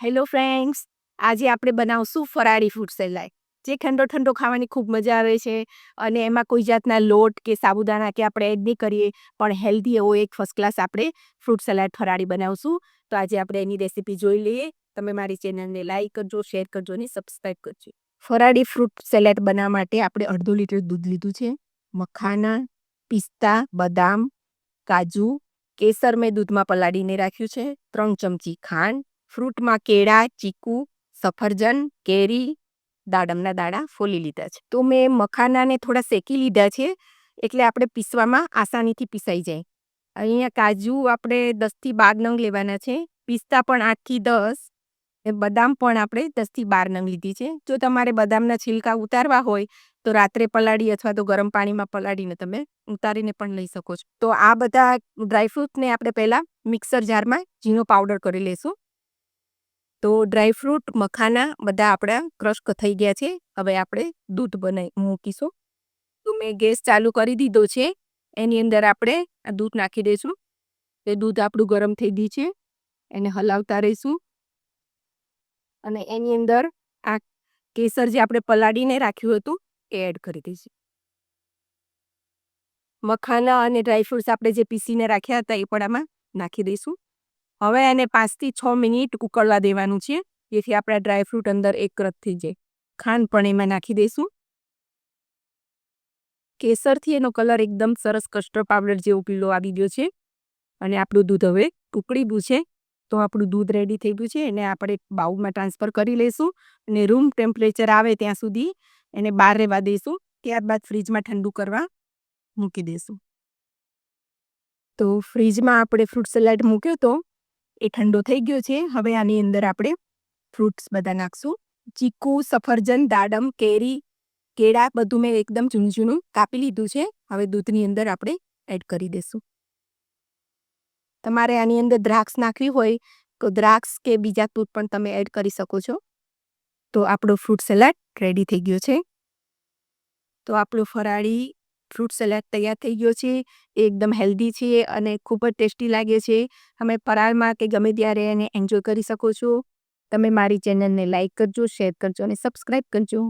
Hello friends, આજે આપણે બનાવશું ફરાળી ફ્રૂટ સલાડ, જે ઠંડો ઠંડો ખાવાની ખૂબ મજા આવે છે અને એમાં કોઈ જાતના લોટ કે સાબુદાણા કે આપણે એડ નહીં કરીએ, પણ હેલ્ધી એવો એક ફર્સ્ટ ક્લાસ આપણે ફ્રૂટ સલાડ ફરાળી બનાવશું. તો આજે આપણે એની રેસીપી જોઈ લઈએ. તમે મારી ચેનલને લાઈક કરજો, શેર કરજો અને સબસ્ક્રાઈબ કરજો. ફરાળી ફ્રૂટ સલાડ બનાવવા માટે આપણે 1/2 લીટર દૂધ લીધું છે, મખાના, પિસ્તા, બદામ, કાજુ, કેસર મેં દૂધમાં પલાળીને રાખ્યું છે, 3 ચમચી ખાંડ, ફ્રૂટમાં કેળા, ચીકુ, સફરજન, કેરી, દાડમના દાણા ફોલી લીધા છે. તો મેં મખાનાને થોડા શેકી લીધા છે, એટલે આપણે પીસવામાં આસાનીથી પીસાઈ જાય. અહીંયા કાજુ આપણે 10થી 12 નંગ લેવાના છે, પિસ્તા પણ 8થી 10, ને બદામ પણ આપણે 10થી 12 નંગ લીધી છે. જો તમારે બદામના છીલકા ઉતારવા હોય તો રાત્રે પલાળી અથવા તો ગરમ પાણીમાં પલાળીને તમે ઉતારીને પણ લઈ શકો છો. તો આ બધા ડ્રાયફ્રૂટને આપણે પહેલાં મિક્સર જારમાં ઝીણો પાવડર કરી લઈશું. તો ડ્રાયફ્રૂટ, મખાના બધા આપણા ક્રશ થઈ ગયા છે. હવે આપણે દૂધ મૂકીશું. તો મેં ગેસ ચાલુ કરી દીધો છે. એની અંદર આપણે આ દૂધ નાખી દઈશું. એ દૂધ આપણું ગરમ થઈ ગયું છે. એને હલાવતા રહીશું. અને એની અંદર આ કેસર જે આપણે પલાળીને રાખ્યું હતું એ એડ કરી દઈશું. મખાના અને ડ્રાયફ્રૂટ્સ આપણે જે પીસીને રાખ્યા હતા એ પણ આમાં નાખી દઈશું. હવે એને 5 થી 6 મિનિટ ઉકળવા દેવાનું છે, જેથી આપણા ડ્રાયફ્રૂટ અંદર એકરસ થઈ જાય. ખાંડ પણ એમાં નાખી દઈશું. કેસરથી એનો કલર એકદમ સરસ કસ્ટર્ડ પાવડર જેવો પીળો આવી ગયો છે. અને આપણું દૂધ હવે ઉકળી ગયું છે. તો આપણું દૂધ રેડી થઈ ગયું છે. એને આપણે બાઉલમાં ટ્રાન્સફર કરી લઈશું અને રૂમ ટેમ્પરેચર આવે ત્યાં સુધી એને બહાર રહેવા દઈશું. ત્યારબાદ ફ્રીજમાં ઠંડુ કરવા મૂકી દઈશું. તો ફ્રીજમાં આપણે ફ્રૂટ સલાડ મૂક્યો તો એ ઠંડો થઈ ગયો છે. હવે આની અંદર આપણે ફ્રૂટ્સ બધા નાખશું. ચીકુ, સફરજન, દાડમ, કેરી, કેળા બધું મેં એકદમ ઝીણું ઝીણું કાપી લીધું છે. હવે દૂધની અંદર આપણે એડ કરી દઈશું. તમારે આની અંદર દ્રાક્ષ નાખવી હોય તો દ્રાક્ષ કે બીજા ફ્રૂટ પણ તમે એડ કરી શકો છો. તો આપણો ફ્રૂટ સલાડ રેડી થઈ ગયો છે. તો આપણું ફરાળી ફ્રૂટ સલાડ તૈયાર થઈ ગયો છે. એ એકદમ હેલ્ધી છે અને ખૂબ જ ટેસ્ટી લાગે છે. તમે ફરાળમાં કે ગમે ત્યારે એને એન્જોય કરી શકો છો. તમે મારી ચેનલને લાઈક કરજો, શેર કરજો અને સબસ્ક્રાઈબ કરજો.